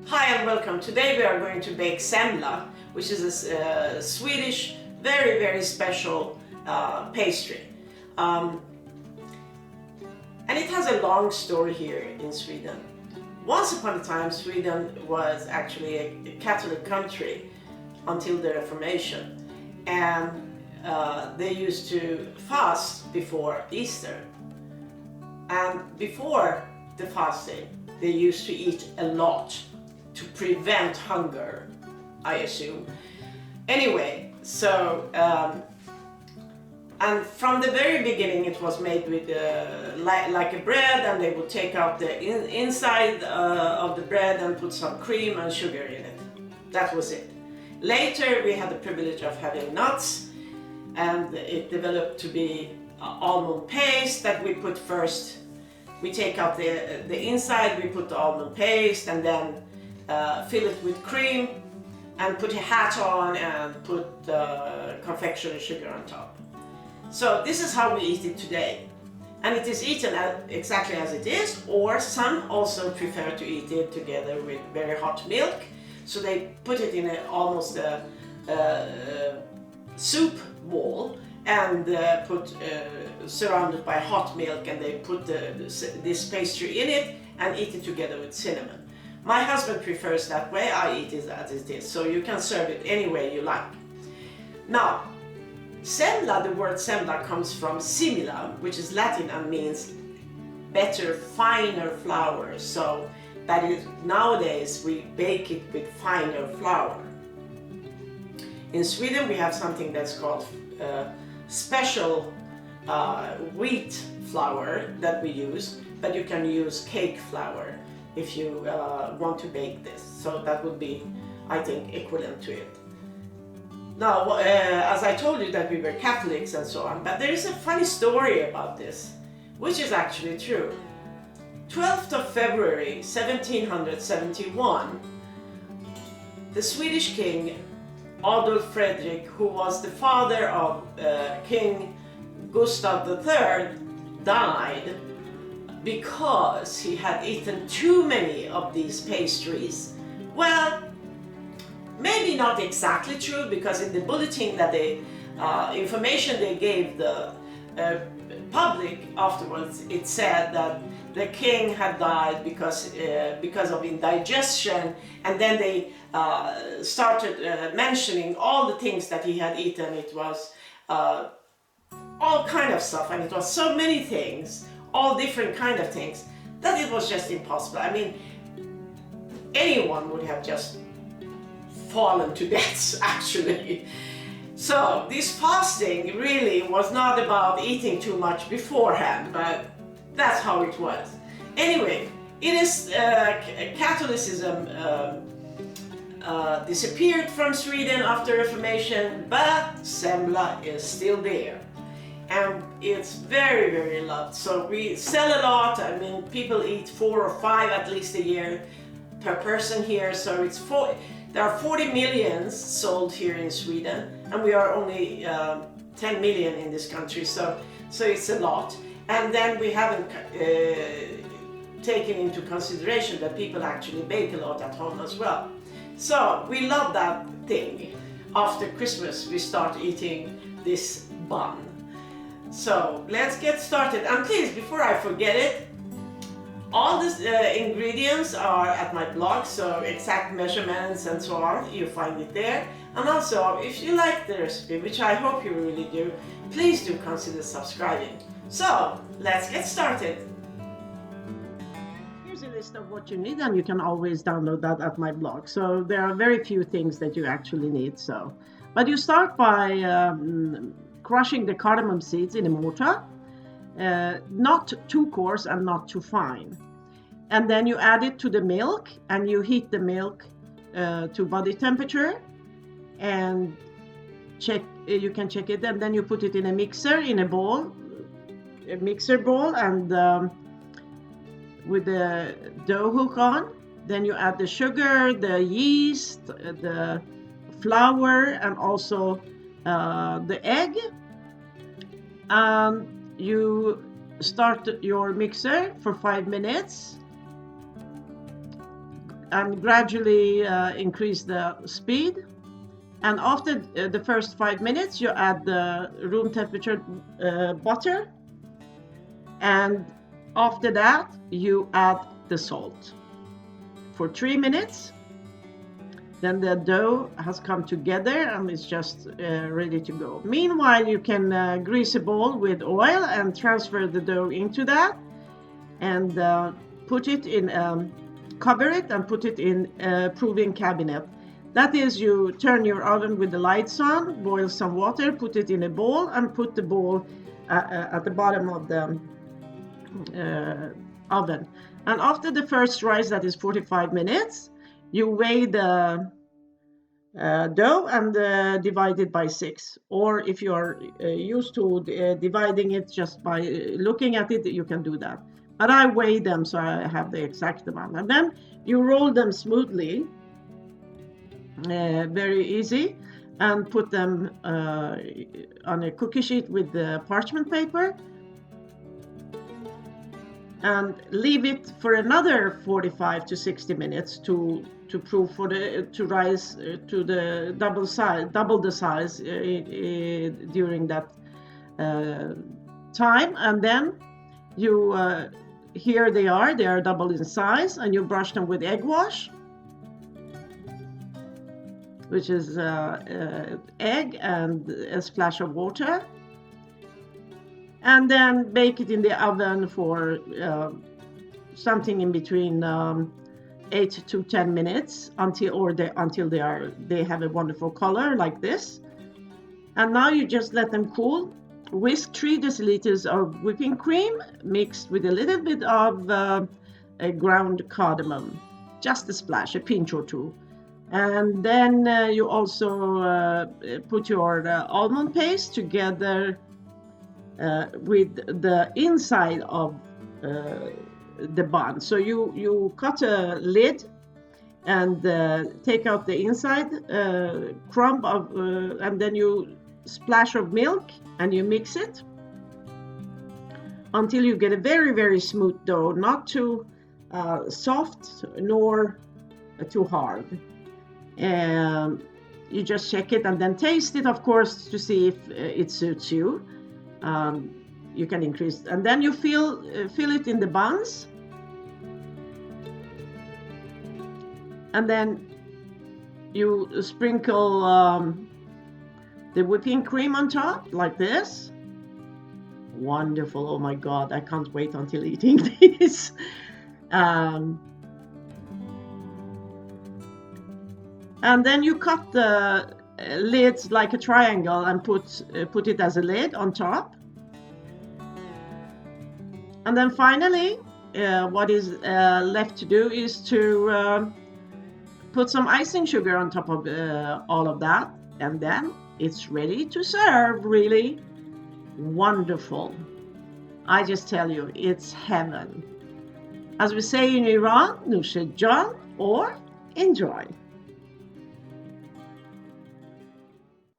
Hi and welcome. Today we are going to bake semla, which is a Swedish, very special pastry. And it has a long story here in Sweden. Once upon a time, Sweden was actually a Catholic country until the Reformation. And they used to fast before Easter. And before the fasting, they used to eat a lot to prevent hunger, I assume. Anyway, so and from the very beginning it was made with like a bread, and they would take out the inside of the bread and put some cream and sugar in it. That was it. Later we had the privilege of having nuts, and it developed to be almond paste that we put first. We take out the inside, we put the almond paste, and then fill it with cream and put a hat on and put confectionery sugar on top. So this is how we eat it today. And it is eaten exactly as it is, or some also prefer to eat it together with very hot milk. So they put it in almost a soup bowl and surrounded by hot milk, and they put this pastry in it and eat it together with cinnamon. My husband prefers that way. I eat it as it is, so you can serve it any way you like. Now, semla, the word semla comes from simila, which is Latin and means better, finer flour. So that is, nowadays we bake it with finer flour. In Sweden we have something that's called special wheat flour that we use, but you can use cake flour if you want to bake this. So that would be, I think, equivalent to it. Now, as I told you that we were Catholics and so on, but there is a funny story about this, which is actually true. 12th of February 1771, the Swedish king Adolf Fredrik, who was the father of King Gustav III, died because he had eaten too many of these pastries. Well, maybe not exactly true, because in the bulletin that information they gave the public afterwards, it said that the king had died because of indigestion, and then they started mentioning all the things that he had eaten. It was all kind of stuff, and it was so many things, all different kind of things, that it was just impossible. I mean, anyone would have just fallen to death, actually. So this fasting really was not about eating too much beforehand, but that's how it was. Anyway, it is Catholicism disappeared from Sweden after Reformation, but semla is still there. And it's very loved. So we sell a lot. I mean, people eat 4 or 5 at least a year per person here. So it's there are 40 million sold here in Sweden, and we are only 10 million in this country. So it's a lot. And then we haven't taken into consideration that people actually bake a lot at home as well. So we love that thing. After Christmas we start eating this bun. So let's get started. And please, before I forget it, all the ingredients are at my blog, so exact measurements and so on, you find it there. And also, if you like the recipe, which I hope you really do, please do consider subscribing. So let's get started. Here's a list of what you need, and you can always download that at my blog. So there are very few things that you actually need. But you start by crushing the cardamom seeds in a mortar, not too coarse and not too fine. And then you add it to the milk, and you heat the milk to body temperature, and you can check it, and then you put it in a mixer, in a mixer bowl, and with the dough hook on. Then you add the sugar, the yeast, the flour, and also the egg. You start your mixer for 5 minutes. and gradually increase the speed. And after the first 5 minutes, you add the room temperature butter. And after that, you add the salt for 3 minutes. Then the dough has come together and it's just ready to go. Meanwhile, you can grease a bowl with oil and transfer the dough into that, and put it in, cover it and put it in a proving cabinet. That is, you turn your oven with the lights on, boil some water, put it in a bowl, and put the bowl at the bottom of the oven. And after the first rise, that is 45 minutes, you weigh the dough and divide it by 6. Or if you are used to dividing it just by looking at it, you can do that. But I weigh them so I have the exact amount. And then you roll them smoothly, very easy, and put them on a cookie sheet with the parchment paper, and leave it for another 45 to 60 minutes to proof to rise to the double the size during that time. And then you here they are double in size, and you brush them with egg wash, which is egg and a splash of water. And then bake it in the oven for something in between 8 to 10 minutes until they have a wonderful color like this. And now you just let them cool. Whisk 3 deciliters of whipping cream mixed with a little bit of a ground cardamom, just a splash, a pinch or two. And then you also put your almond paste together with the inside of the bun. So you cut a lid and take out the inside crumb of, and then you splash of milk and you mix it until you get a very, very smooth dough, not too soft nor too hard. And you just check it and then taste it, of course, to see if it suits you. You can increase, and then you fill it in the buns, and then you sprinkle the whipping cream on top like this. Wonderful! Oh my God, I can't wait until eating this. And then you cut the lids like a triangle and put it as a lid on top. And then finally, what is left to do is to put some icing sugar on top of all of that, and then it's ready to serve. Really wonderful. I just tell you, it's heaven. As we say in Iran, Nushe Jan, or enjoy.